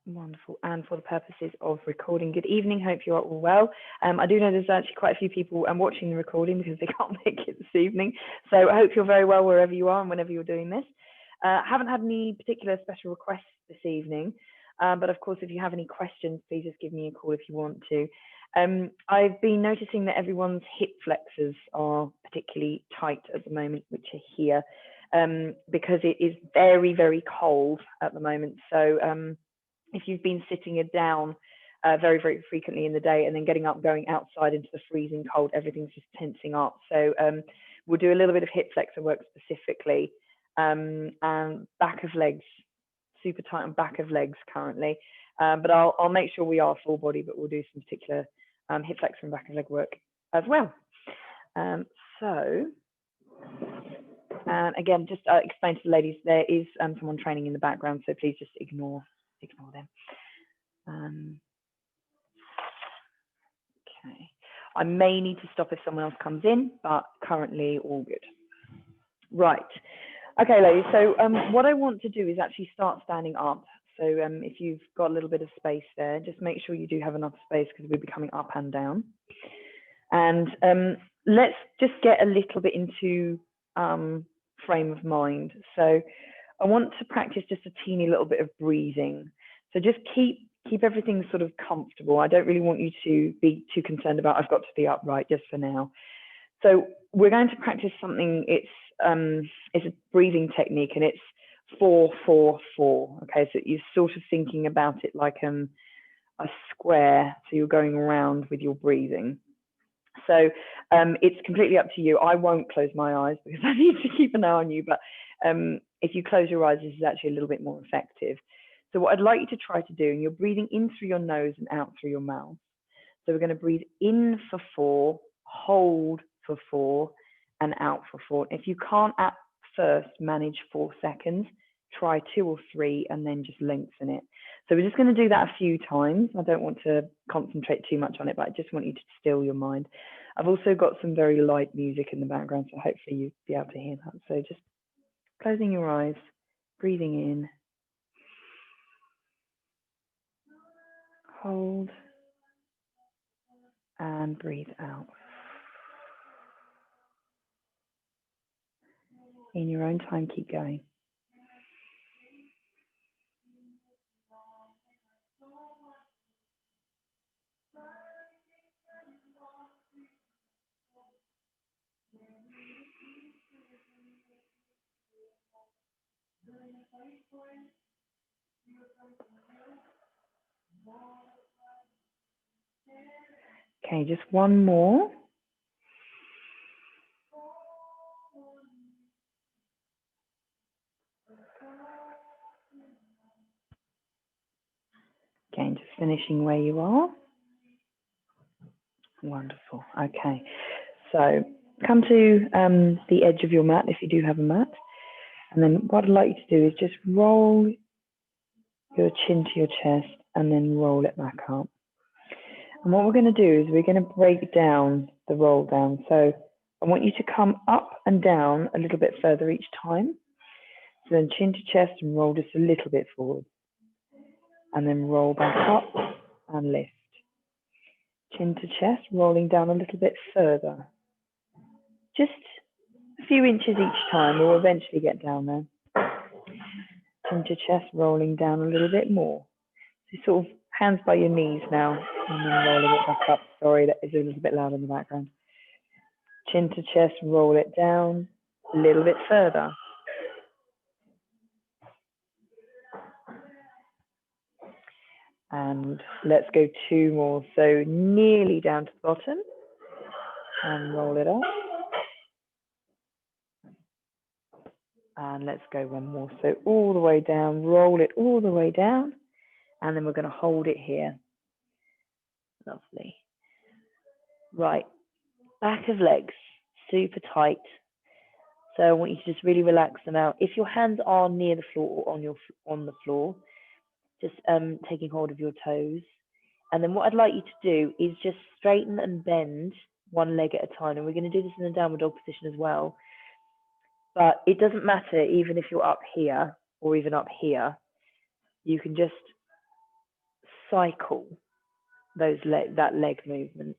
Wonderful. And for the purposes of recording, good evening. Hope you are all well. I do know there's actually quite a few people watching the recording because they can't make it this evening. So I hope you're very well wherever you are and whenever you're doing this. Haven't had any particular special requests this evening, but of course, if you have any questions, please just give me a call if you want to. I've been noticing that everyone's hip flexors are particularly tight at the moment, which are here, because it is very, very cold at the moment. So if you've been sitting down very, very frequently in the day and then getting up, going outside into the freezing cold, everything's just tensing up. So we'll do a little bit of hip flexor work specifically, and back of legs, super tight on back of legs currently. But I'll make sure we are full body, but we'll do some particular hip flexor and back of leg work as well. And again, just explain to the ladies, there is someone training in the background, so please just ignore them. Okay, I may need to stop if someone else comes in, but currently all good. Right. Okay, ladies, so what I want to do is actually start standing up. So if you've got a little bit of space there, just make sure you do have enough space because we'll be coming up and down. And let's just get a little bit into frame of mind. So I want to practice just a teeny little bit of breathing. So just keep everything sort of comfortable. I don't really want you to be too concerned about I've got to be upright just for now. So we're going to practice something. It's a breathing technique, and it's 4-4-4. Okay, so you're sort of thinking about it like a square. So you're going around with your breathing. So it's completely up to you. I won't close my eyes because I need to keep an eye on you. But if you close your eyes, this is actually a little bit more effective. So what I'd like you to try to do, and you're breathing in through your nose and out through your mouth. So we're going to breathe in for 4, hold for 4, and out for 4. If you can't at first manage 4 seconds, try 2 or 3 and then just lengthen it. So we're just going to do that a few times. I don't want to concentrate too much on it, but I just want you to still your mind. I've also got some very light music in the background, so hopefully you'll be able to hear that. So just closing your eyes, breathing in, hold, and breathe out. In your own time, keep going. Okay, just one more. Again, just finishing where you are. Wonderful. Okay, so come to the edge of your mat if you do have a mat. And then what I'd like you to do is just roll your chin to your chest and then roll it back up. And what we're going to do is we're going to break down the roll down. So I want you to come up and down a little bit further each time. So then chin to chest and roll just a little bit forward. And then roll back up and lift. Chin to chest, rolling down a little bit further. Just a few inches each time. We'll eventually get down there. Chin to chest, rolling down a little bit more. So sort of hands by your knees now, and then rolling it back up. Sorry, that is a little bit loud in the background. Chin to chest, roll it down a little bit further. And let's go 2 more. So nearly down to the bottom and roll it up. And let's go 1 more. So all the way down, roll it all the way down. And then we're going to hold it here. Lovely. Right, back of legs, super tight. So I want you to just really relax them out. If your hands are near the floor or on the floor, just taking hold of your toes. And then what I'd like you to do is just straighten and bend one leg at a time. And we're going to do this in the downward dog position as well. But it doesn't matter even if you're up here or even up here. You can just cycle that leg movement.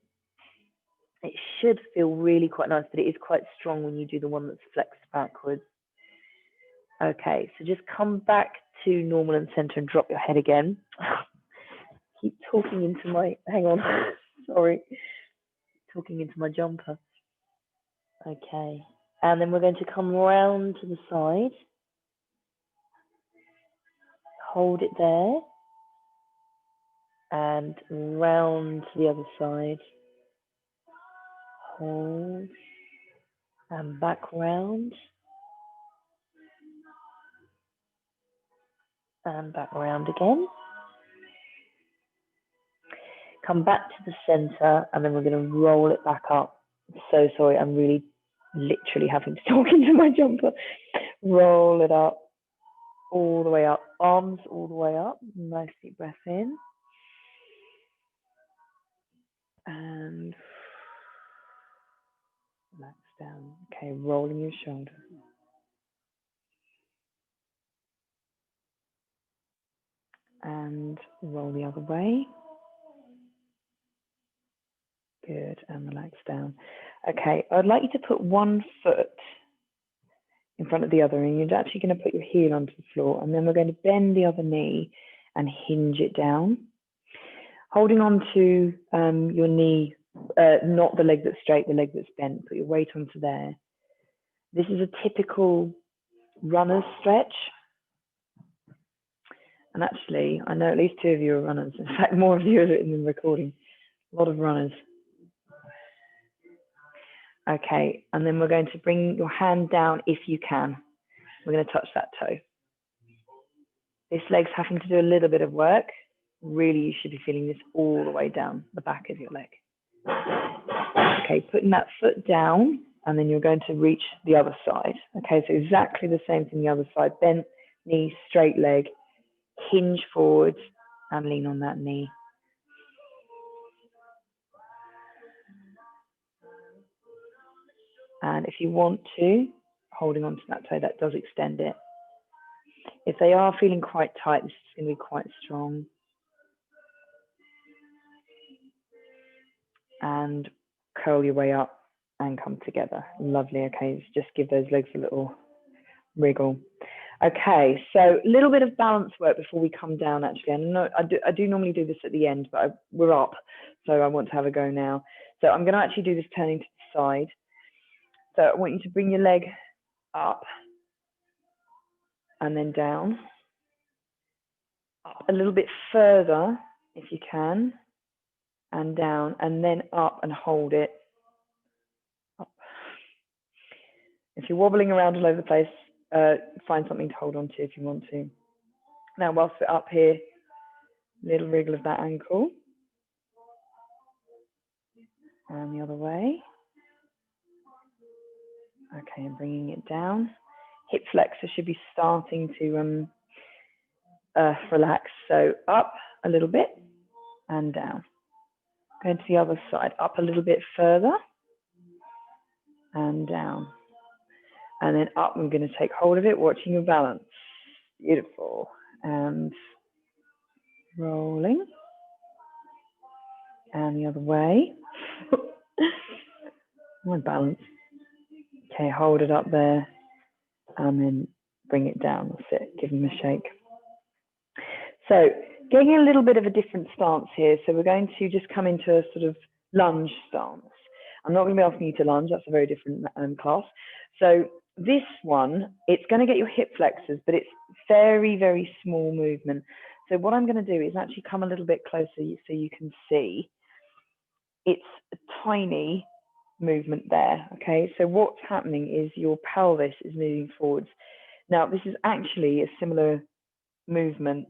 It should feel really quite nice, but it is quite strong when you do the one that's flexed backwards. Okay, so just come back to normal and center and drop your head again. Keep talking into my, hang on, sorry, talking into my jumper. Okay, and then we're going to come round to the side. Hold it there. And round to the other side. Hold. And back round. And back round again. Come back to the center, and then we're going to roll it back up. I'm so sorry, I'm really literally having to talk into my jumper. Roll it up, all the way up, arms all the way up. Nice deep breath in. And relax down. Okay, rolling your shoulders. And roll the other way. Good, and relax down. Okay, I'd like you to put one foot in front of the other, and you're actually going to put your heel onto the floor, and then we're going to bend the other knee and hinge it down. Holding on to your knee, not the leg that's straight, the leg that's bent, put your weight onto there. This is a typical runner's stretch. And actually, I know at least 2 of you are runners. In fact, more of you are in the recording. A lot of runners. Okay, and then we're going to bring your hand down if you can. We're going to touch that toe. This leg's having to do a little bit of work. Really, you should be feeling this all the way down the back of your leg. Okay, putting that foot down, and then you're going to reach the other side. Okay, so exactly the same thing the other side. Bent knee, straight leg, hinge forwards, and lean on that knee. And if you want to, holding on to that toe, that does extend it. If they are feeling quite tight, this is going to be quite strong. And curl your way up and come together. Lovely. Okay, just give those legs a little wriggle. Okay, so a little bit of balance work before we come down, actually. And I do normally do this at the end, but we're up, so I want to have a go now. So I'm going to actually do this turning to the side. So I want you to bring your leg up and then down. Up a little bit further, if you can, and down, and then up and hold it. Up. If you're wobbling around all over the place, find something to hold on to if you want to. Now, whilst we're up here, little wriggle of that ankle. And the other way. Okay, and bringing it down. Hip flexor should be starting to relax. So up a little bit and down. Going to the other side, up a little bit further and down. And then up, I'm going to take hold of it, watching your balance. Beautiful. And rolling. And the other way. My balance. Okay, hold it up there. And then bring it down. That's it. Give them a shake. So getting a little bit of a different stance here. So we're going to just come into a sort of lunge stance. I'm not going to be asking you to lunge. That's a very different class. So this one, it's going to get your hip flexors, but it's very, very small movement. So what I'm going to do is actually come a little bit closer so you can see. It's a tiny movement there. Okay, so what's happening is your pelvis is moving forwards. Now, this is actually a similar movement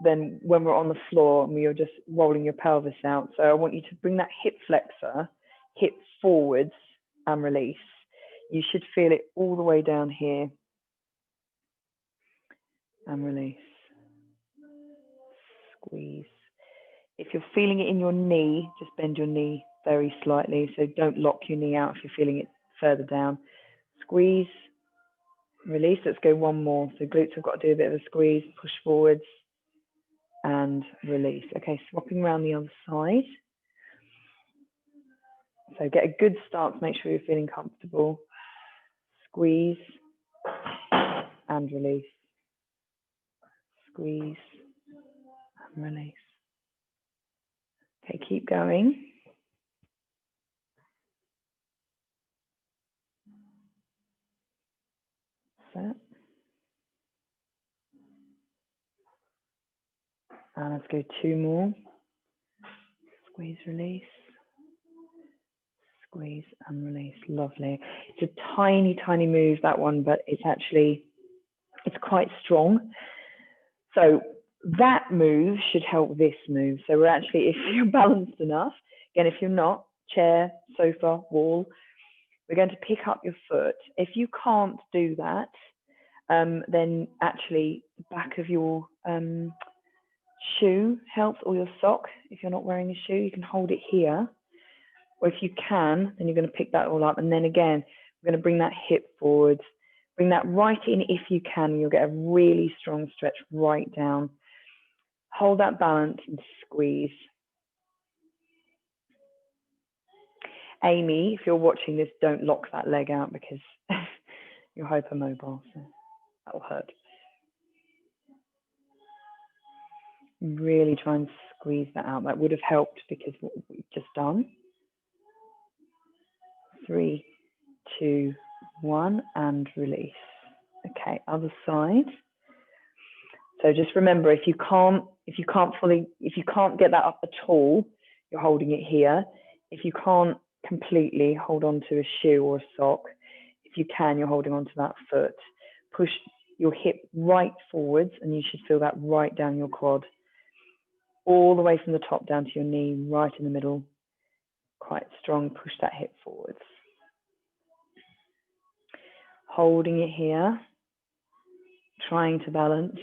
than when we're on the floor and you're just rolling your pelvis out. So I want you to bring that hip flexor, hip forwards and release. You should feel it all the way down here and release. Squeeze. If you're feeling it in your knee, just bend your knee very slightly. So don't lock your knee out if you're feeling it further down. Squeeze, release. Let's go one more. So glutes have got to do a bit of a squeeze, push forwards and release. Okay, swapping around the other side. So get a good start to make sure you're feeling comfortable. Squeeze and release. Squeeze and release. Okay, keep going. Set. And let's go 2 more. Squeeze, release. Squeeze and release. Lovely. It's a tiny, tiny move, that one, but it's actually, it's quite strong. So that move should help this move. So we're actually, if you're balanced enough, again, if you're not, chair, sofa, wall, we're going to pick up your foot. If you can't do that, then actually the back of your shoe helps, or your sock. If you're not wearing a shoe, you can hold it here. Or if you can, then you're going to pick that all up. And then again, we're going to bring that hip forwards. Bring that right in if you can. You'll get a really strong stretch right down. Hold that balance and squeeze. Amy, if you're watching this, don't lock that leg out because you're hypermobile, so that will hurt. Really try and squeeze that out. That would have helped because what we've just done. 3, 2, 1, and release. Okay, other side. So just remember, if you can't get that up at all, you're holding it here. If you can't completely hold on to a shoe or a sock, if you can, you're holding on to that foot. Push your hip right forwards, and you should feel that right down your quad, all the way from the top down to your knee, right in the middle. Quite strong. Push that hip forwards. Holding it here, trying to balance.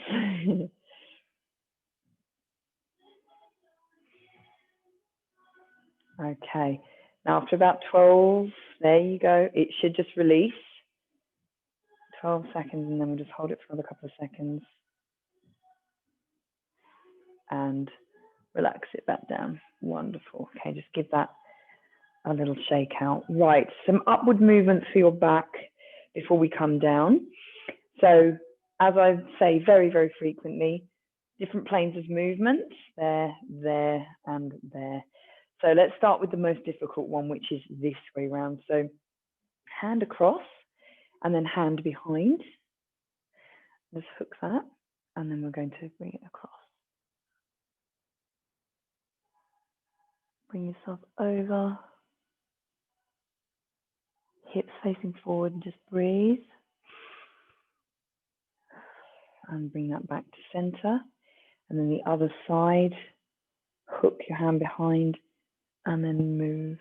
Okay, now after about 12, there you go. It should just release. 12 seconds, and then we'll just hold it for another couple of seconds. And relax it back down. Wonderful. Okay, just give that a little shake out. Right, some upward movements for your back before we come down. So as I say very, very frequently, different planes of movement, there, and there. So let's start with the most difficult one, which is this way round. So hand across and then hand behind. Let's hook that, and then we're going to bring it across. Bring yourself over. Hips facing forward, and just breathe. And bring that back to center. And then the other side, hook your hand behind and then move.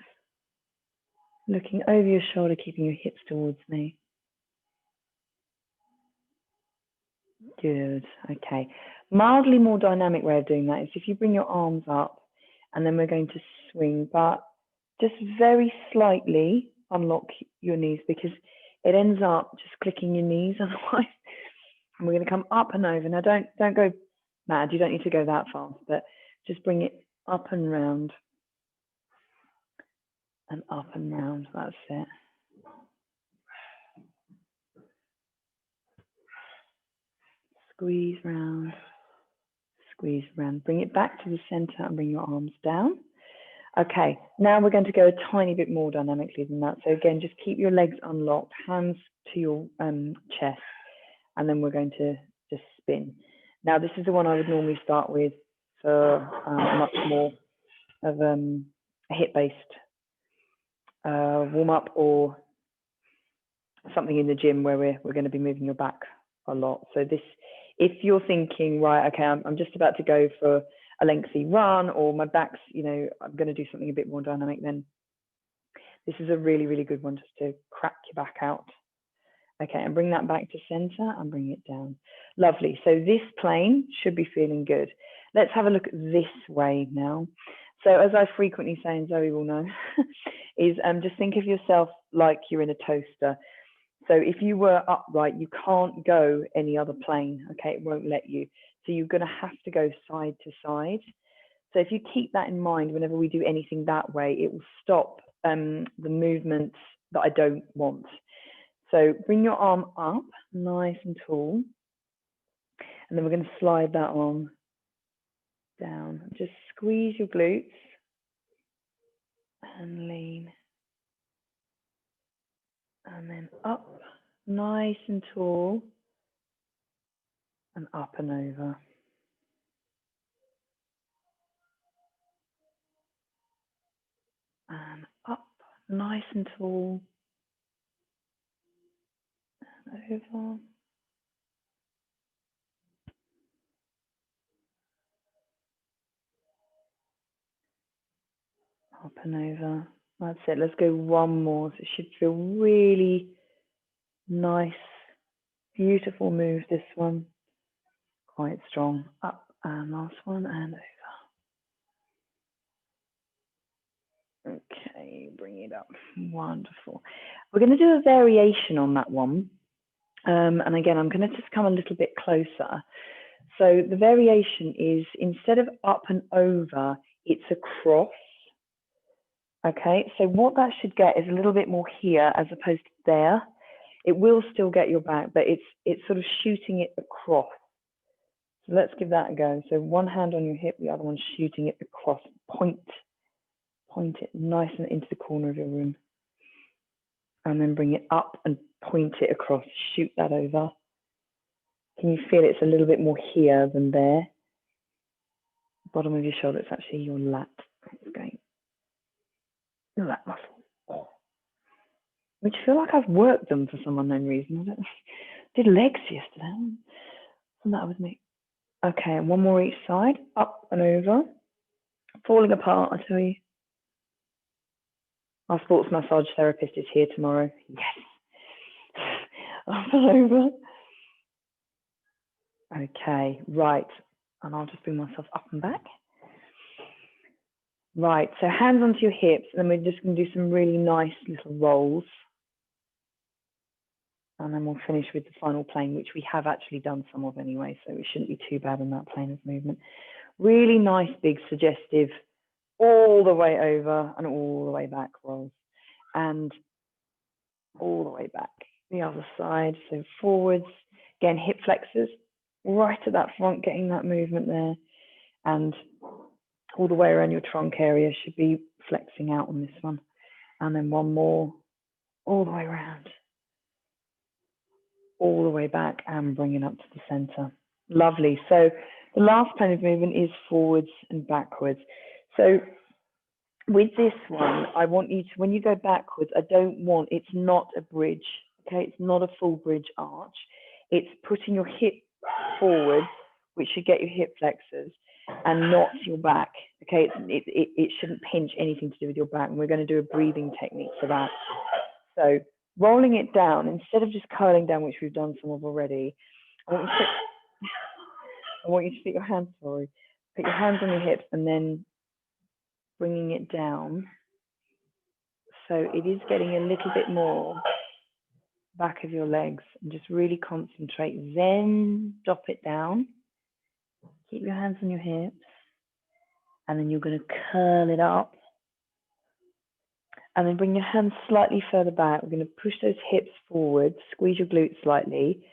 Looking over your shoulder, keeping your hips towards me. Good, okay. Mildly more dynamic way of doing that is if you bring your arms up and then we're going to swing, but just very slightly unlock your knees because it ends up just clicking your knees otherwise. And we're going to come up and over. Now don't go mad, you don't need to go that fast, but just bring it up and round. And up and round, that's it. Squeeze round, bring it back to the center and bring your arms down. Okay, now we're going to go a tiny bit more dynamically than that. So again, just keep your legs unlocked, hands to your chest, and then we're going to just spin. Now this is the one I would normally start with for much more of a hip-based warm-up or something in the gym where we're going to be moving your back a lot. So this, if you're thinking, right, okay, I'm just about to go for a lengthy run, or my back's, you know, I'm going to do something a bit more dynamic, then this is a really, really good one just to crack your back out. Okay, and bring that back to center and bring it down. Lovely. So this plane should be feeling good. Let's have a look this way now. So as I frequently say, and Zoe will know, is just think of yourself like you're in a toaster. So if you were upright, you can't go any other plane, okay? It won't let you. So you're going to have to go side to side. So if you keep that in mind, whenever we do anything that way, it will stop the movements that I don't want. So bring your arm up, nice and tall. And then we're going to slide that arm down. Just squeeze your glutes and lean. And then up, nice and tall. And up and over. And up, nice and tall. And over. Up and over. That's it. Let's go one more. So it should feel really nice, beautiful move, this one. Quite strong. Up and last one and over. Okay, bring it up. Wonderful. We're going to do a variation on that one. And again, I'm going to just come a little bit closer. So the variation is, instead of up and over, it's across. Okay, so what that should get is a little bit more here as opposed to there. It will still get your back, but it's sort of shooting it across. So let's give that a go. So one hand on your hip, the other one shooting it across. Point it nice and into the corner of your room. And then bring it up and point it across. Shoot that over. Can you feel it's a little bit more here than there? Bottom of your shoulder, it's actually your lat. It's going. Your lat muscle. Oh. Which I feel like I've worked them for some unknown reason. I don't know. Did legs yesterday. And that was me. Okay, and one more each side. Up and over. Falling apart, I tell you. Our sports massage therapist is here tomorrow. Yes. Up and over. Okay, right. And I'll just bring myself up and back. Right, so hands onto your hips, and then we're just going to do some really nice little rolls. And then we'll finish with the final plane, which we have actually done some of anyway, so it shouldn't be too bad on that plane of movement. Really nice, big, suggestive, all the way over and all the way back rolls. And all the way back. The other side, so forwards. Again, hip flexors, right at that front, getting that movement there. And all the way around your trunk area should be flexing out on this one. And then one more, all the way around. All the way back and bringing up to the center. Lovely. So the last plane of movement is forwards and backwards. So with this one, I want you to, when you go backwards, it's not a bridge, okay? It's not a full bridge arch. It's putting your hip forward, which should get your hip flexors, and not your back, okay? It shouldn't pinch anything to do with your back, and we're going to do a breathing technique for that. So rolling it down, instead of just curling down, which we've done some of already, I want you to put your hands, put your hands on your hips and then bringing it down. So it is getting a little bit more back of your legs, and just really concentrate. Then drop it down. Keep your hands on your hips. And then you're going to curl it up. And then bring your hands slightly further back. We're going to push those hips forward, squeeze your glutes slightly,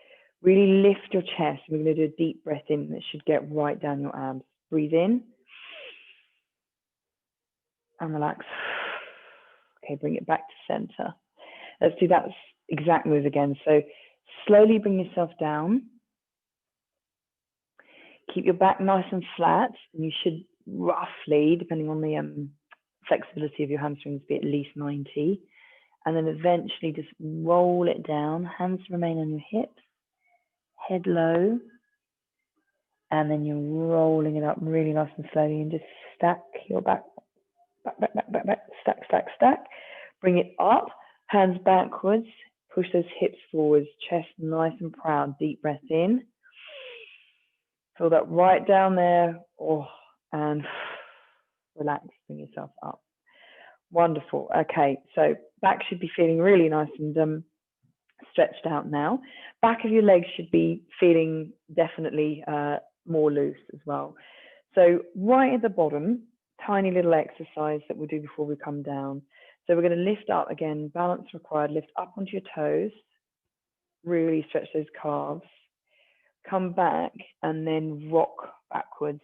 really lift your chest. We're going to do a deep breath in that should get right down your abs. Breathe in. And relax. Okay, bring it back to center. Let's do that exact move again. So slowly bring yourself down. Keep your back nice and flat. And you should roughly, depending on the flexibility of your hamstrings, be at least 90. And then eventually just roll it down. Hands remain on your hips. Head low. And then you're rolling it up really nice and slowly, and just stack your back. Back, stack. Bring it up, hands backwards, push those hips forwards, chest nice and proud, deep breath in. Feel that right down there, and relax, bring yourself up. Wonderful. Okay, so back should be feeling really nice and stretched out now. Back of your legs should be feeling definitely more loose as well. So right at the bottom, tiny little exercise that we'll do before we come down. So we're going to lift up again, balance required, lift up onto your toes, really stretch those calves, come back and then rock backwards.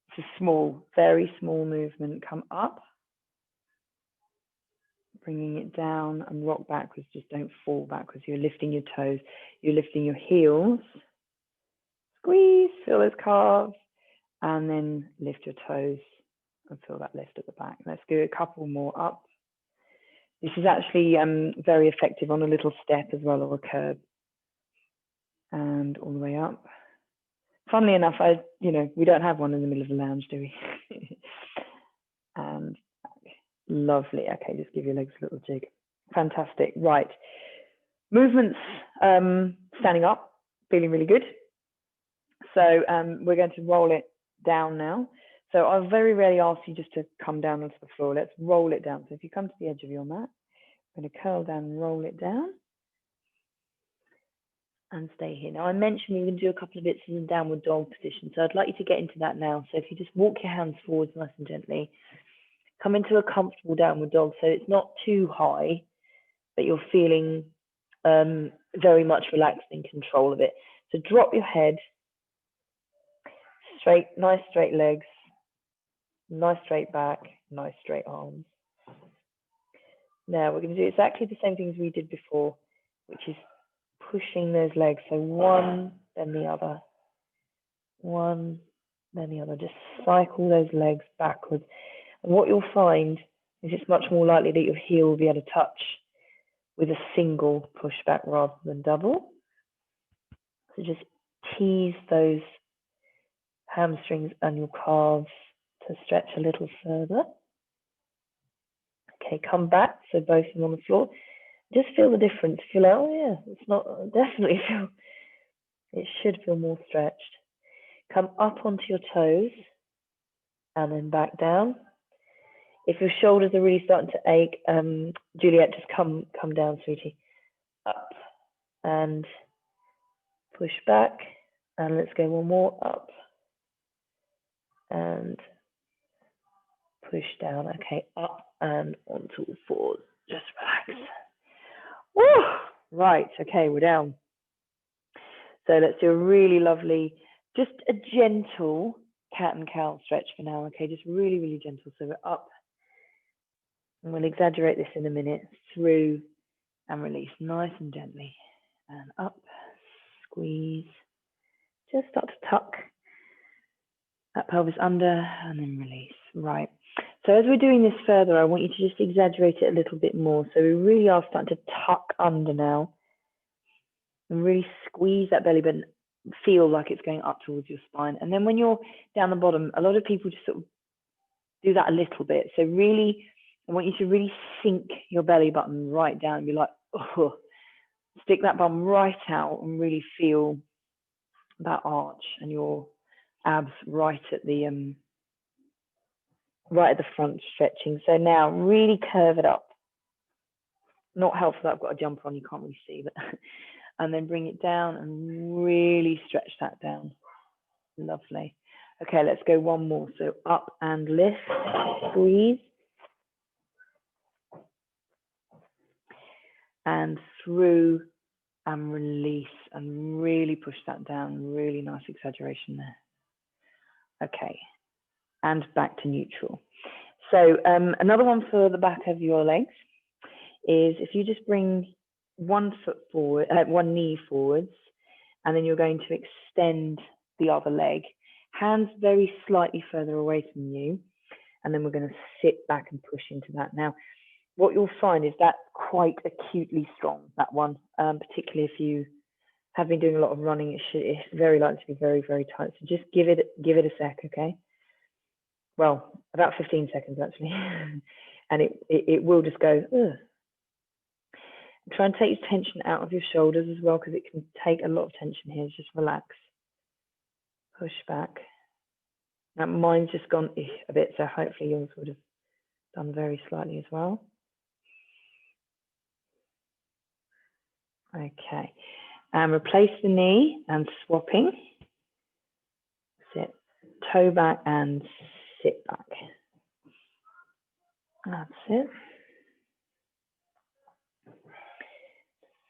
It's a small, very small movement. Come up, bringing it down and rock backwards. Just don't fall backwards. You're lifting your toes, you're lifting your heels. Squeeze, feel those calves, and then lift your toes and feel that lift at the back. Let's do a couple more up. This is actually very effective on a little step as well, or a curb. And all the way up. Funnily enough, we don't have one in the middle of the lounge, do we? And lovely. Okay, just give your legs a little jig. Fantastic. Right. Movements, standing up, feeling really good. So we're going to roll it down now. So I'll very rarely ask you just to come down onto the floor. Let's roll it down. So if you come to the edge of your mat, I'm going to curl down and roll it down. And stay here. Now I mentioned we're going to do a couple of bits in the downward dog position. So I'd like you to get into that now. So if you just walk your hands forwards nice and gently, come into a comfortable downward dog. So it's not too high, but you're feeling very much relaxed and in control of it. So drop your head, straight, nice straight legs, nice straight back, nice straight arms. Now we're going to do exactly the same things we did before, which is pushing those legs. So one, then the other, one, then the other. Just cycle those legs backwards. And what you'll find is it's much more likely that your heel will be able to touch with a single pushback rather than double. So just tease those hamstrings and your calves to stretch a little further. Okay, come back. So both of them on the floor. Just feel the difference. Feel like, oh yeah, it's not, definitely feel, it should feel more stretched. Come up onto your toes and then back down. If your shoulders are really starting to ache, Juliet, just come down, sweetie. Up and push back. And let's go one more, up and push down. Okay, up and onto all fours. Just relax. Woo! Right, okay, we're down. So let's do a really lovely, just a gentle cat and cow stretch for now. Okay, just really, really gentle. So we're up, and we'll exaggerate this in a minute. Through and release, nice and gently. And up, squeeze. Just start to tuck that pelvis under and then release. Right. So as we're doing this further, I want you to just exaggerate it a little bit more. So we really are starting to tuck under now and really squeeze that belly button, feel like it's going up towards your spine. And then when you're down the bottom, a lot of people just sort of do that a little bit. So really, I want you to really sink your belly button right down and be like, oh, stick that bum right out and really feel that arch and your abs right at the front stretching. So now really curve it up. Not helpful that I've got a jumper on, you can't really see, but and then bring it down and really stretch that down. Lovely. Okay, let's go one more. So up and lift, squeeze. And through and release and really push that down. Really nice exaggeration there. Okay, and back to neutral. So another one for the back of your legs is if you just bring one foot forward, one knee forwards, and then you're going to extend the other leg, hands very slightly further away from you, and then we're going to sit back and push into that. Now, what you'll find is that quite acutely strong, that one, particularly if you have been doing a lot of running, it's very likely to be very, very tight. So just give it a sec, okay? Well, about 15 seconds actually, and it will just go, ugh. Try and take tension out of your shoulders as well, because it can take a lot of tension here. Just relax, push back. Now mine's just gone a bit, so hopefully yours would have done very slightly as well. Okay, and replace the knee and swapping. toe back and sit back. That's it.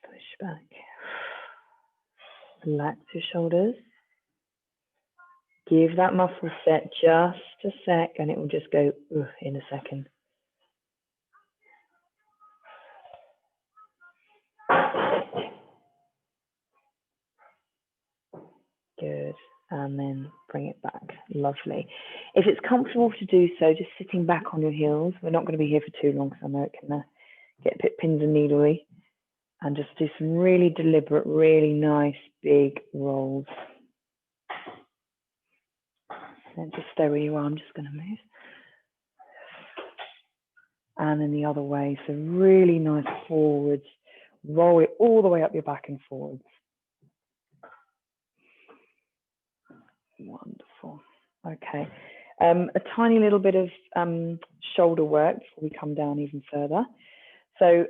Push back. Relax your shoulders. Give that muscle set just a sec and it will just go in a second. Good. And then bring it back. Lovely. If it's comfortable to do so, just sitting back on your heels. We're not going to be here for too long because I know it can get a bit pins and needly. And just do some really deliberate, really nice big rolls. And just stay where you are. I'm just going to move. And then the other way. So really nice forwards. Roll it all the way up your back and forwards. Wonderful. Okay. A tiny little bit of shoulder work before we come down even further. So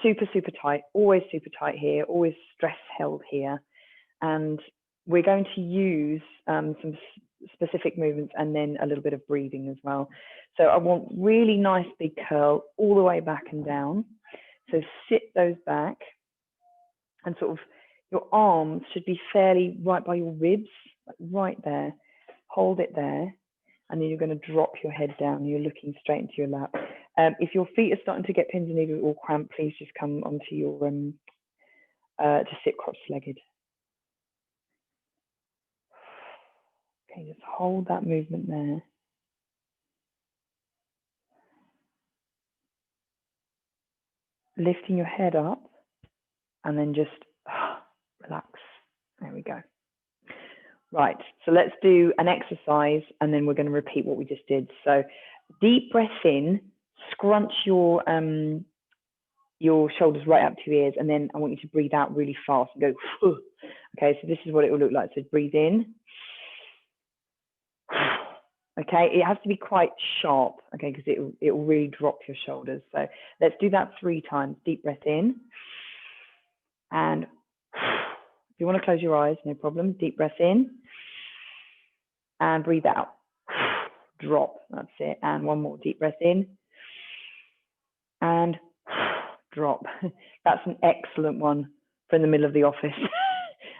super, super tight, always super tight here, always stress held here. And we're going to use some specific movements and then a little bit of breathing as well. So I want really nice big curl all the way back and down. So sit those back and sort of your arms should be fairly right by your ribs, like right there. Hold it there. And then you're going to drop your head down. You're looking straight into your lap. If your feet are starting to get pins and needles or cramp, please just come onto your to sit cross-legged. Okay, just hold that movement there. Lifting your head up and then just relax. There we go. Right, so let's do an exercise and then we're going to repeat what we just did. So deep breath in, scrunch your shoulders right up to your ears, and then I want you to breathe out really fast and go, Phew. Okay, so this is what it will look like. So breathe in. Okay, it has to be quite sharp, okay, because it will really drop your shoulders. So let's do that 3 times. Deep breath in. And if you want to close your eyes, no problem. Deep breath in. And breathe out. Drop, that's it. And one more, deep breath in. And drop. That's an excellent one for in the middle of the office.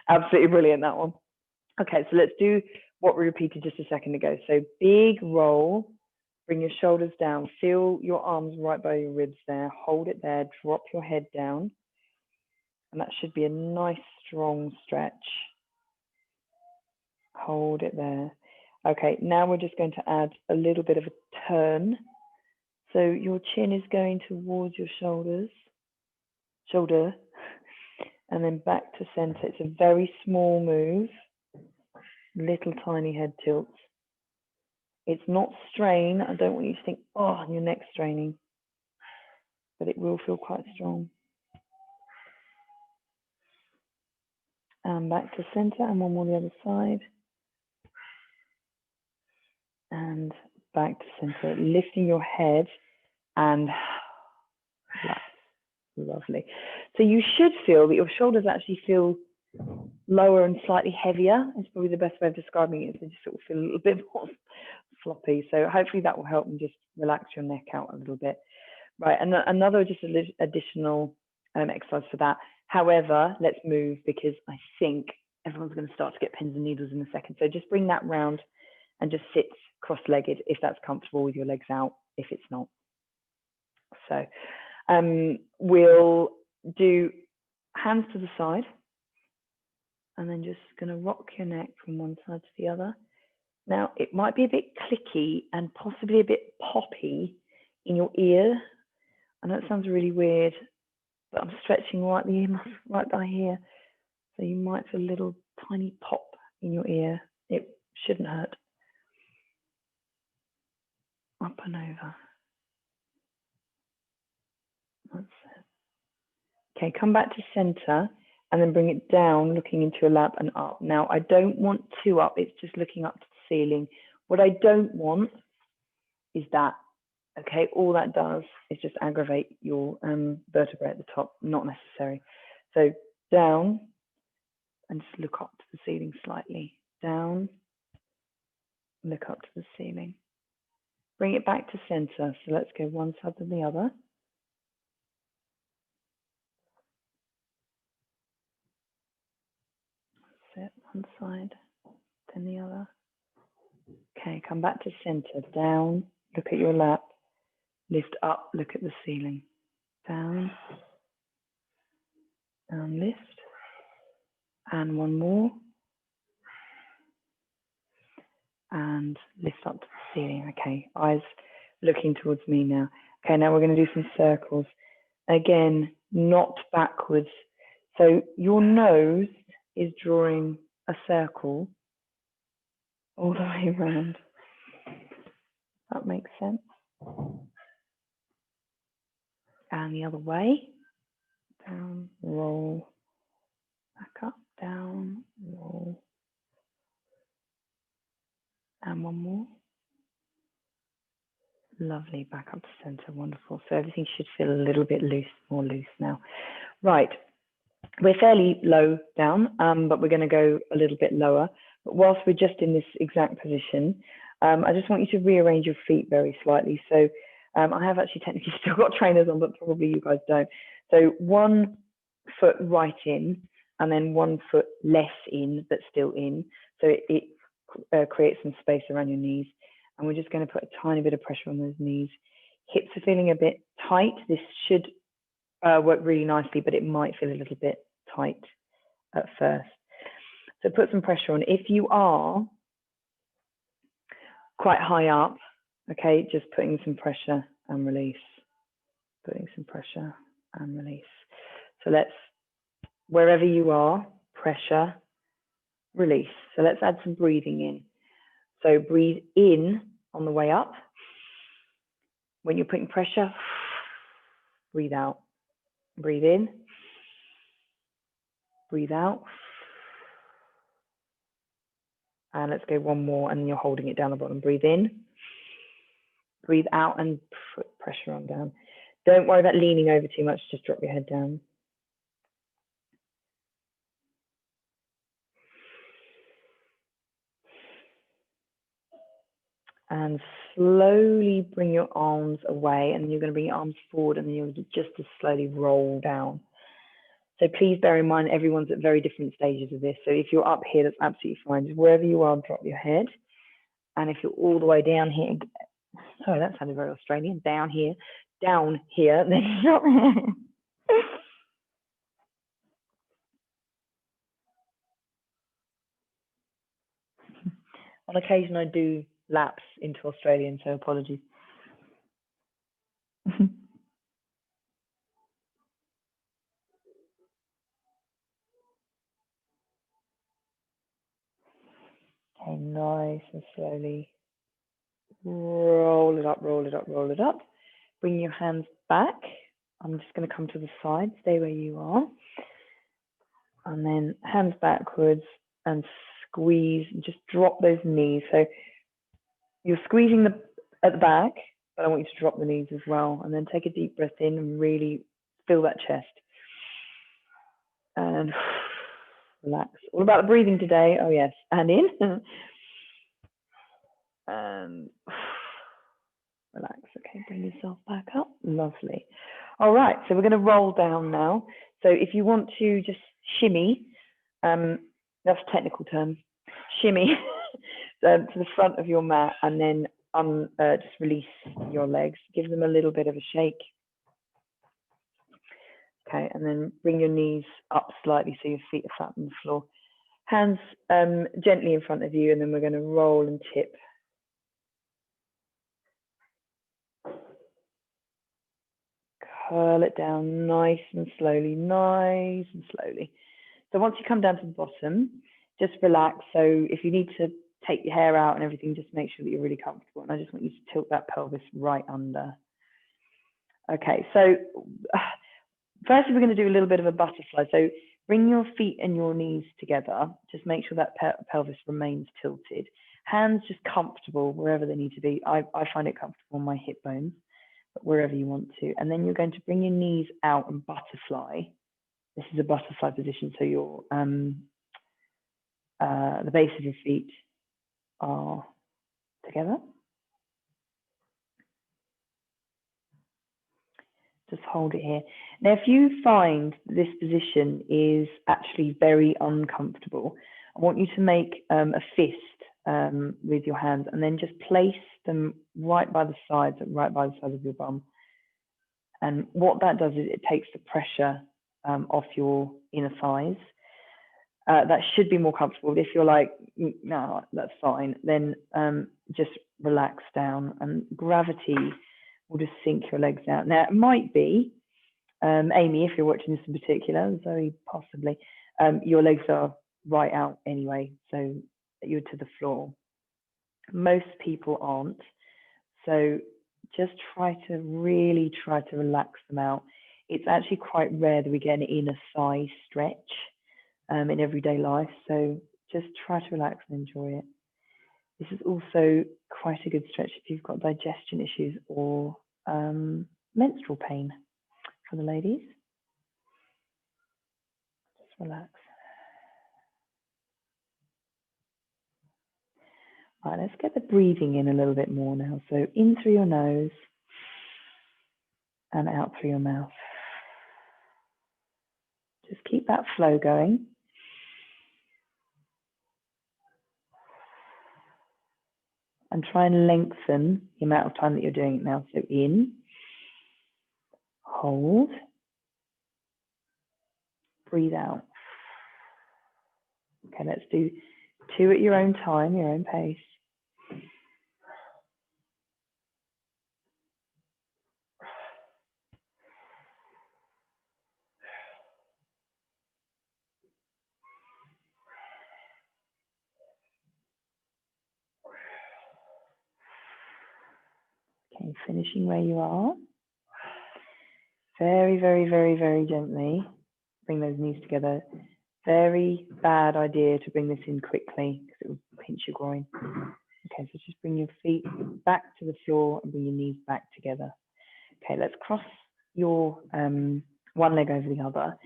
Absolutely brilliant, that one. Okay, so let's do what we repeated just a second ago. So big roll, bring your shoulders down, feel your arms right by your ribs there, hold it there, drop your head down. And that should be a nice strong stretch. Hold it there. Okay, now we're just going to add a little bit of a turn. So your chin is going towards your shoulder, and then back to center. It's a very small move, little tiny head tilts. It's not strain. I don't want you to think, oh, your neck's straining, but it will feel quite strong. And back to center, and one more the other side. And back to center, lifting your head and relax. Lovely. So you should feel that your shoulders actually feel lower and slightly heavier. It's probably the best way of describing it. They just sort of feel a little bit more floppy. So hopefully that will help and just relax your neck out a little bit. Right, and another just additional exercise for that. However, let's move because I think everyone's going to start to get pins and needles in a second. So just bring that round and just sit cross-legged if that's comfortable with your legs out, if it's not. So we'll do hands to the side and then just going to rock your neck from one side to the other. Now, it might be a bit clicky and possibly a bit poppy in your ear. I know it sounds really weird, but I'm stretching right the ear muscle right by here. So you might feel a little tiny pop in your ear. It shouldn't hurt. Up and over. That's it. Okay, come back to center and then bring it down, looking into your lap and up. Now, I don't want 2 up. It's just looking up to the ceiling. What I don't want is that. Okay, all that does is just aggravate your vertebrae at the top, not necessary. So down and just look up to the ceiling slightly. Down look up to the ceiling. Bring it back to center. So let's go one side than the other. Sit one side, then the other. Okay, come back to center. Down, look at your lap. Lift up, look at the ceiling. Down, down, lift. And one more. And lift up to the ceiling. Okay, eyes looking towards me now. Okay, now we're going to do some circles. Again, not backwards. So your nose is drawing a circle all the way around. That makes sense. And the other way. Down, roll, back up, down, roll. And one more. Lovely, back up to center, wonderful. So everything should feel a little bit loose, more loose now. Right, we're fairly low down, but we're going to go a little bit lower. But whilst we're just in this exact position, I just want you to rearrange your feet very slightly. So I have actually technically still got trainers on, but probably you guys don't. So one foot right in, and then one foot less in, but still in. So it creates some space around your knees. And we're just going to put a tiny bit of pressure on those knees. Hips are feeling a bit tight. This should work really nicely, but it might feel a little bit tight at first. So put some pressure on. If you are quite high up, okay, just putting some pressure and release. Putting some pressure and release. So let's, wherever you are, pressure, release. So let's add some breathing in. So breathe in on the way up. When you're putting pressure, breathe out. Breathe in. Breathe out. And let's go one more, and then you're holding it down the bottom. Breathe in. Breathe out and put pressure on down. Don't worry about leaning over too much, just drop your head down. And slowly bring your arms away, and then you're going to bring your arms forward, and then you'll just as slowly roll down. So please bear in mind, everyone's at very different stages of this. So if you're up here, that's absolutely fine. Just wherever you are, drop your head. And if you're all the way down here, sorry, that sounded very Australian, down here, then drop your head. On occasion, I do lapse into Australian, so apologies. Okay, nice and slowly roll it up, roll it up, roll it up. Bring your hands back. I'm just going to come to the side, stay where you are. And then hands backwards and squeeze, and just drop those knees. So you're squeezing at the back, but I want you to drop the knees as well. And then take a deep breath in and really feel that chest. And relax. All about the breathing today. Oh yes, and in. And relax. Okay, bring yourself back up. Lovely. All right, so we're going to roll down now. So if you want to just shimmy, that's a technical term, shimmy to the front of your mat, and then just release your legs. Give them a little bit of a shake. Okay, and then bring your knees up slightly so your feet are flat on the floor. Hands gently in front of you, and then we're going to roll and tip. Curl it down nice and slowly, nice and slowly. So once you come down to the bottom, just relax. So if you need to take your hair out and everything, just make sure that you're really comfortable. And I just want you to tilt that pelvis right under. Okay, so first we're going to do a little bit of a butterfly. So bring your feet and your knees together. Just make sure that pelvis remains tilted. Hands just comfortable wherever they need to be. I find it comfortable on my hip bones, but wherever you want to. And then you're going to bring your knees out and butterfly. This is a butterfly position. So your the base of your feet are together. Just hold it here. Now, if you find this position is actually very uncomfortable, I want you to make a fist with your hands and then just place them right by the sides of your bum. And what that does is it takes the pressure off your inner thighs. That should be more comfortable. If you're like, no, that's fine, then just relax down and gravity will just sink your legs out. Now, it might be, Amy, if you're watching this in particular, very possibly, your legs are right out anyway, so you're to the floor. Most people aren't. So just really try to relax them out. It's actually quite rare that we get an inner thigh stretch in everyday life. So just try to relax and enjoy it. This is also quite a good stretch if you've got digestion issues or menstrual pain for the ladies. Just relax. All right, let's get the breathing in a little bit more now. So in through your nose and out through your mouth. Just keep that flow going. And try and lengthen the amount of time that you're doing it now. So in, hold, breathe out. Okay, let's do 2 at your own time, your own pace. Okay, finishing where you are. Very, very, very, very gently bring those knees together. Very bad idea to bring this in quickly because it will pinch your groin. Okay, so just bring your feet back to the floor and bring your knees back together. Okay, let's cross your one leg over the other.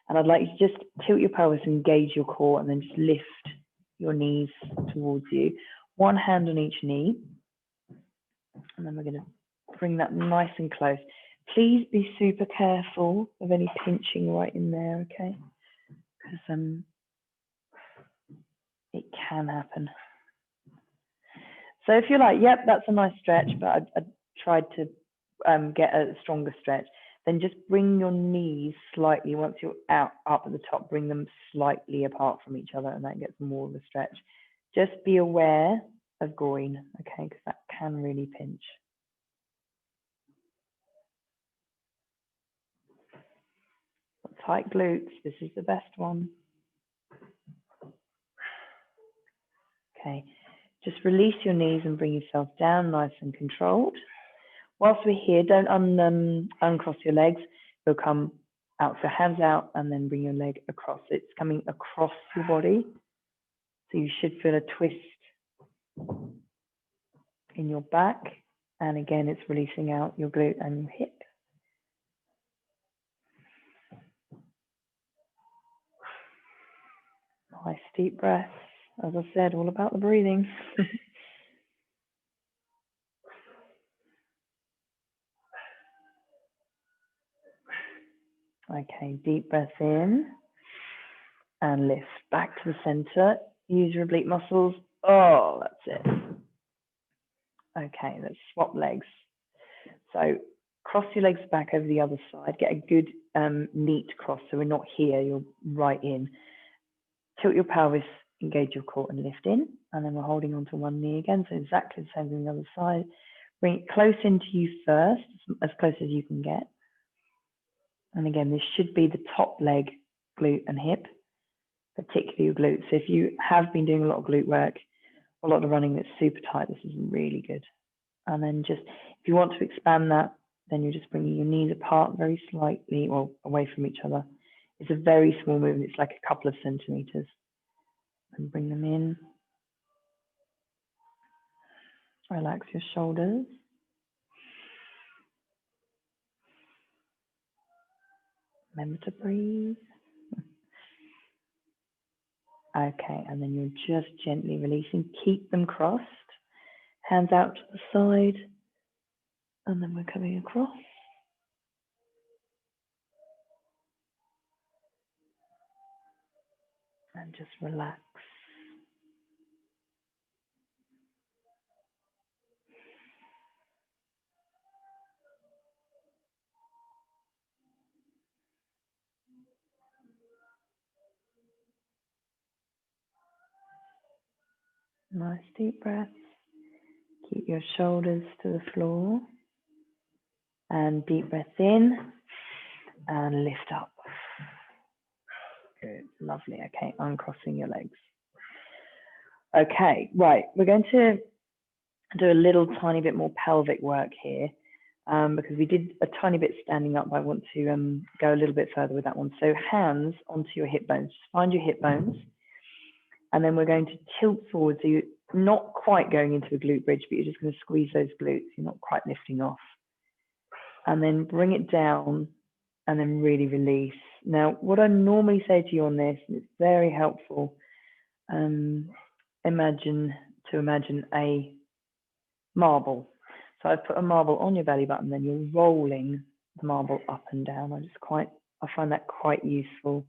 And I'd like you to just tilt your pelvis and engage your core and then just lift your knees towards you. One hand on each knee. And then we're going to bring that nice and close. Please be super careful of any pinching right in there, okay? Because it can happen. So if you're like, yep, that's a nice stretch, but I tried to get a stronger stretch, then just bring your knees slightly, once you're up at the top, bring them slightly apart from each other, and that gets more of a stretch. Just be aware of groin, okay, because that can really pinch. Tight glutes, this is the best one. Okay, just release your knees and bring yourself down nice and controlled. Whilst we're here, don't uncross your legs. You'll come out, so hands out, and then bring your leg across. It's coming across your body. So you should feel a twist in your back. And again, it's releasing out your glute and your hip. Nice deep breaths. As I said, all about the breathing. Okay, deep breath in and lift back to the center. Use your oblique muscles. Oh, that's it. Okay, let's swap legs. So cross your legs back over the other side. Get a good neat cross. So we're not here, you're right in. Tilt your pelvis, engage your core and lift in. And then we're holding onto one knee again. So exactly the same as the other side. Bring it close into you first, as close as you can get. And again, this should be the top leg, glute and hip, particularly your glutes. So if you have been doing a lot of glute work, a lot of running that's super tight, this is really good. And then just, if you want to expand that, then you're just bringing your knees apart very slightly or away from each other. It's a very small movement. It's like a couple of centimeters. And bring them in. Relax your shoulders. Remember to breathe. Okay, and then you're just gently releasing. Keep them crossed. Hands out to the side, and then we're coming across. And just relax. Nice deep breaths. Keep your shoulders to the floor. And deep breath in and lift up. Good, lovely. Okay, uncrossing your legs. Okay, right, we're going to do a little tiny bit more pelvic work here because we did a tiny bit standing up. I want to go a little bit further with that one. So hands onto your hip bones. Just find your hip bones. And then we're going to tilt forward. So you're not quite going into a glute bridge, but you're just going to squeeze those glutes. You're not quite lifting off. And then bring it down and then really release. Now, what I normally say to you on this, and it's very helpful, imagine a marble. So I've put a marble on your belly button, then you're rolling the marble up and down. I find that quite useful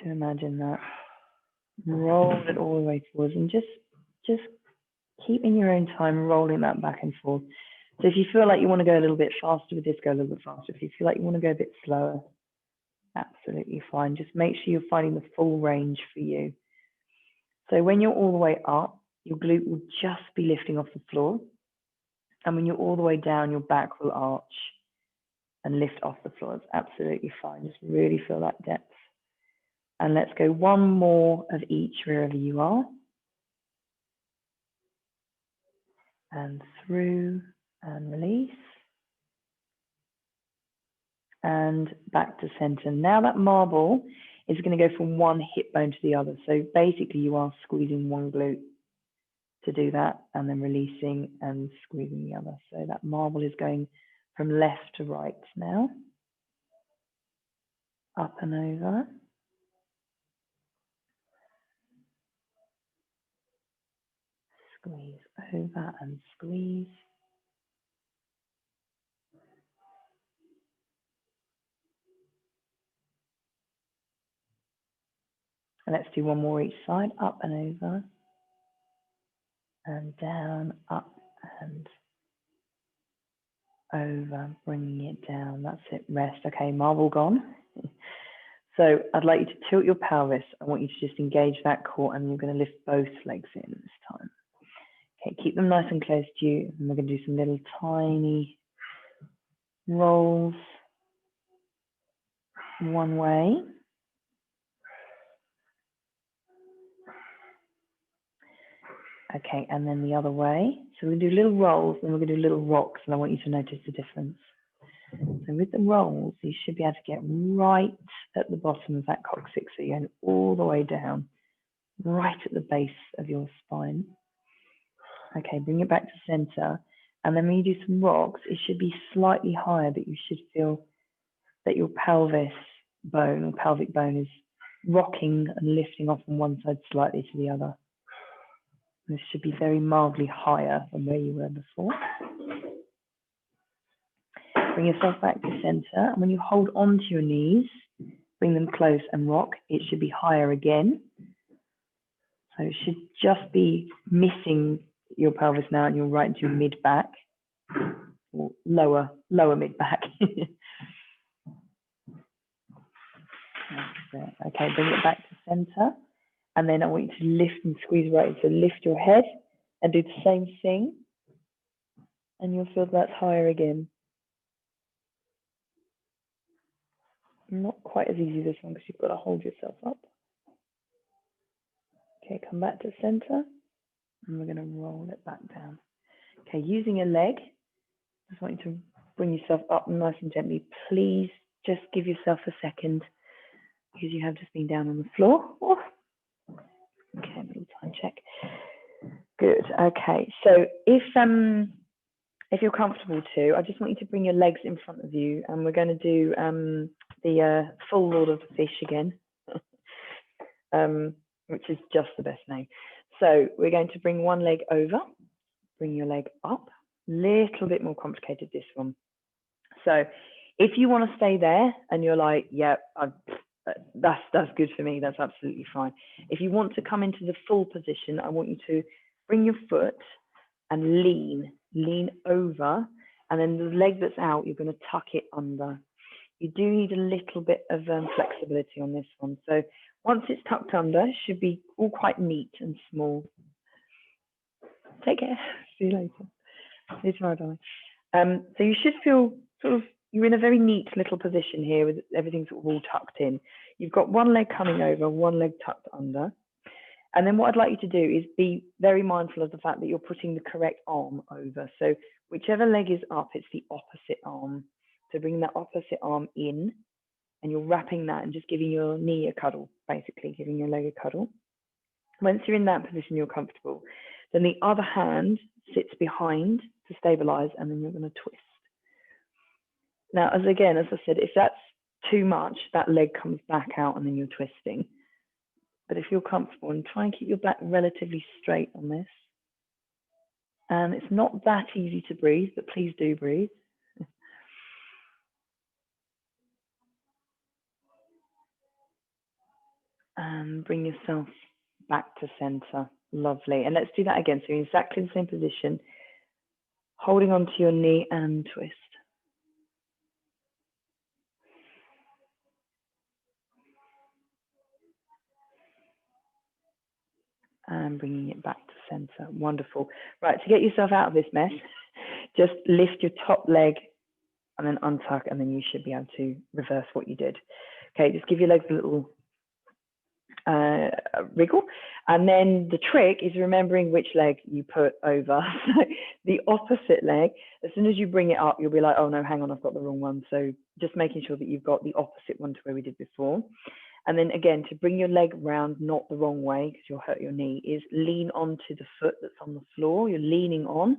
to imagine that. Roll it all the way forwards and just keep in your own time rolling that back and forth. So if you feel like you want to go a little bit faster with this, go a little bit faster. If you feel like you want to go a bit slower, absolutely fine. Just make sure you're finding the full range for you. So when you're all the way up, your glute will just be lifting off the floor. And when you're all the way down, your back will arch and lift off the floor. It's absolutely fine. Just really feel that depth. And let's go one more of each wherever you are. And through and release. And back to center. Now that marble is going to go from one hip bone to the other. So basically you are squeezing one glute to do that and then releasing and squeezing the other. So that marble is going from left to right now. Up and over. Squeeze over and squeeze. And let's do one more each side. Up and over. And down, up and over, bringing it down. That's it, rest. Okay, marble gone. So I'd like you to tilt your pelvis. I want you to just engage that core and you're going to lift both legs in this time. Okay, keep them nice and close to you. And we're going to do some little tiny rolls one way. Okay, and then the other way. So we're going to do little rolls and we're going to do little rocks, and I want you to notice the difference. So with the rolls, you should be able to get right at the bottom of that coccyx. So you're going all the way down, right at the base of your spine. Okay, bring it back to center. And then when you do some rocks, it should be slightly higher, but you should feel that your pelvis bone or pelvic bone is rocking and lifting off from one side slightly to the other. This should be very mildly higher than where you were before. Bring yourself back to center. And when you hold onto your knees, bring them close and rock. It should be higher again. So it should just be missing your pelvis now, and you're right into your mid-back, or lower mid-back. Okay, bring it back to center. And then I want you to lift and squeeze right. So lift your head and do the same thing. And you'll feel that's higher again. Not quite as easy this one because you've got to hold yourself up. Okay, come back to center. And we're going to roll it back down. Okay, using your leg, just want you to bring yourself up nice and gently. Please just give yourself a second because you have just been down on the floor. Oh. Okay, a little time check. Good. Okay, so if you're comfortable to, I just want you to bring your legs in front of you, and we're going to do the full Lord of the Fish again, which is just the best name. So we're going to bring one leg over, bring your leg up. Little bit more complicated, this one. So if you want to stay there and you're like, yeah, that's good for me, that's absolutely fine. If you want to come into the full position, I want you to bring your foot and lean over, and then the leg that's out, you're going to tuck it under. You do need a little bit of flexibility on this one. So once it's tucked under, it should be all quite neat and small. Take care. See you later. See you tomorrow, darling. So you should feel sort of, you're in a very neat little position here with everything sort of all tucked in. You've got one leg coming over, one leg tucked under. And then what I'd like you to do is be very mindful of the fact that you're putting the correct arm over. So whichever leg is up, it's the opposite arm. So bring that opposite arm in, and you're wrapping that and just giving your knee a cuddle, basically giving your leg a cuddle. Once you're in that position, you're comfortable. Then the other hand sits behind to stabilize, and then you're going to twist. Now, as I said, if that's too much, that leg comes back out and then you're twisting. But if you're comfortable, and try and keep your back relatively straight on this. And it's not that easy to breathe, but please do breathe. And bring yourself back to center. Lovely. And let's do that again. So you're in exactly the same position, holding onto your knee and twist. And bringing it back to center. Wonderful. Right, to get yourself out of this mess, just lift your top leg and then untuck, and then you should be able to reverse what you did. Okay, just give your legs a little wriggle, and then the trick is remembering which leg you put over. So the opposite leg, as soon as you bring it up, you'll be like, oh no, hang on, I've got the wrong one. So just making sure that you've got the opposite one to where we did before. And then again, to bring your leg round, not the wrong way because you'll hurt your knee, is lean onto the foot that's on the floor. You're leaning on,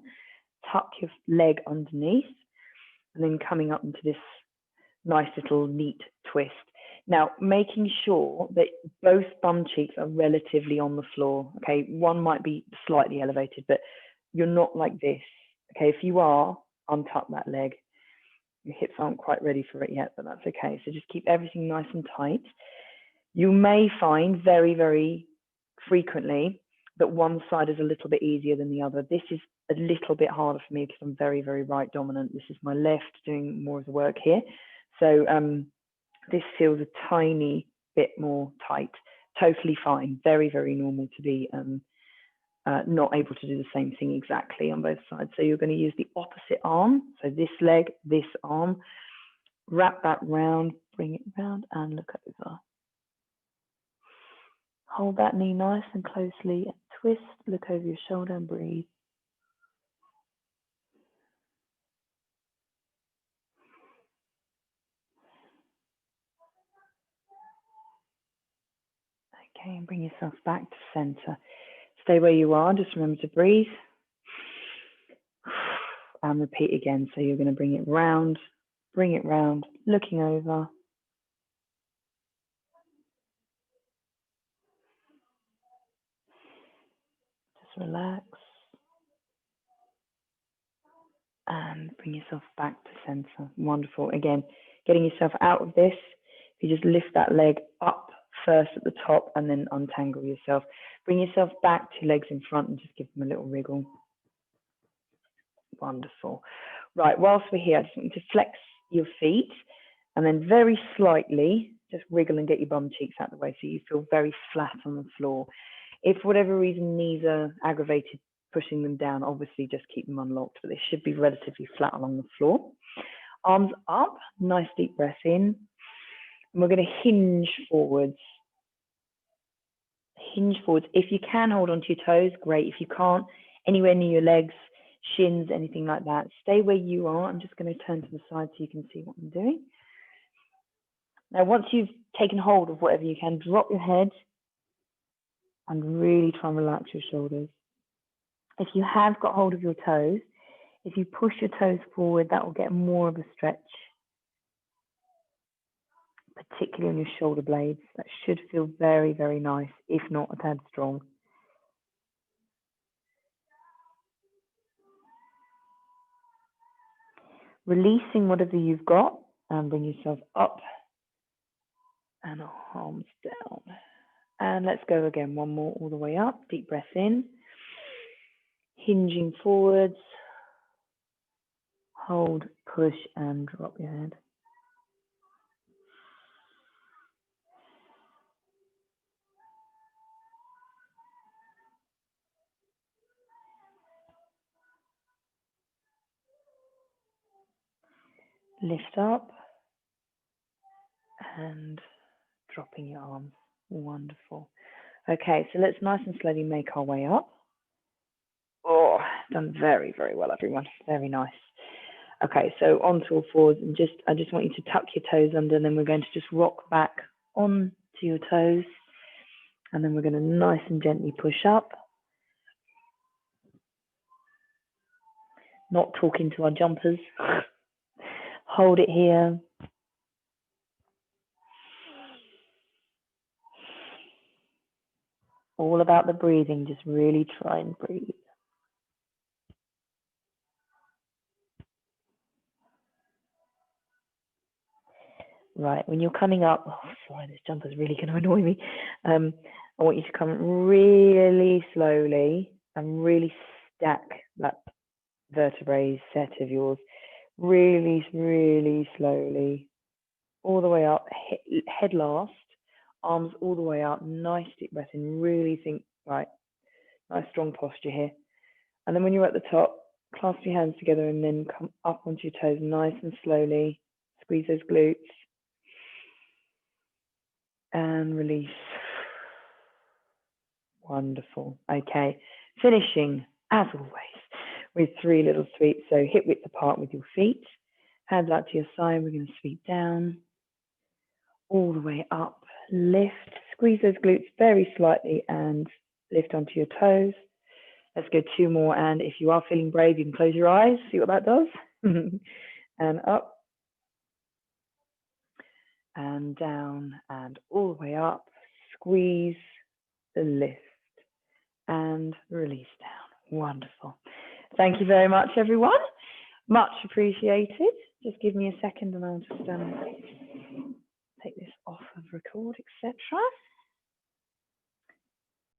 tuck your leg underneath, and then coming up into this nice little neat twist. Now, making sure that both bum cheeks are relatively on the floor. Okay, one might be slightly elevated, but you're not like this. Okay, if you are, untuck that leg. Your hips aren't quite ready for it yet, but that's okay. So just keep everything nice and tight. You may find very, very frequently that one side is a little bit easier than the other. This is a little bit harder for me because I'm very, very right dominant. This is my left doing more of the work here. So this feels a tiny bit more tight. Totally fine. Very, very normal to be not able to do the same thing exactly on both sides. So you're going to use the opposite arm. So this leg, this arm, wrap that round, bring it round and look over. Hold that knee nice and closely and twist, look over your shoulder and breathe. Okay, and bring yourself back to center. Stay where you are, just remember to breathe. And repeat again. So you're going to bring it round, looking over. Just relax. And bring yourself back to center. Wonderful. Again, getting yourself out of this. You just lift that leg up first at the top and then untangle yourself. Bring yourself back, 2 legs in front, and just give them a little wriggle. Wonderful. Right, whilst we're here, I just want you to flex your feet and then very slightly just wriggle and get your bum cheeks out of the way so you feel very flat on the floor. If for whatever reason knees are aggravated, pushing them down, obviously just keep them unlocked, but they should be relatively flat along the floor. Arms up, nice deep breath in. And we're going to hinge forwards. Hinge forwards. If you can hold onto your toes, great. If you can't, anywhere near your legs, shins, anything like that, stay where you are. I'm just going to turn to the side so you can see what I'm doing. Now, once you've taken hold of whatever you can, drop your head and really try and relax your shoulders. If you have got hold of your toes, if you push your toes forward, that will get more of a stretch, particularly on your shoulder blades. That should feel very, very nice, if not a tad strong. releasing whatever you've got, and bring yourself up and arms down. And let's go again, one more all the way up. Deep breath in, hinging forwards, hold, push, and drop your head. Lift up and dropping your arms. Wonderful. Okay, so let's nice and slowly make our way up. Oh, done very, very well, everyone. Very nice. Okay, so onto all fours, and I just want you to tuck your toes under, and then we're going to just rock back onto your toes, and then we're going to nice and gently push up. Not talking to our jumpers. Hold it here. All about the breathing, just really try and breathe. Right, when you're coming up, oh, sorry, this jumper's really going to annoy me. I want you to come really slowly and really stack that vertebrae set of yours. Really, really slowly, all the way up, head last, arms all the way up, nice deep breath in, really think, right, nice strong posture here. And then when you're at the top, clasp your hands together and then come up onto your toes nice and slowly, squeeze those glutes. And release. Wonderful. Okay, finishing as always with 3 little sweeps. So hip width apart with your feet, hands out to your side. We're going to sweep down, all the way up, lift, squeeze those glutes very slightly and lift onto your toes. Let's go 2 more. And if you are feeling brave, you can close your eyes, see what that does. And up and down and all the way up. Squeeze, the lift and release down. Wonderful. Thank you very much, everyone. Much appreciated. Just give me a second and I'll just take this off of record, etc.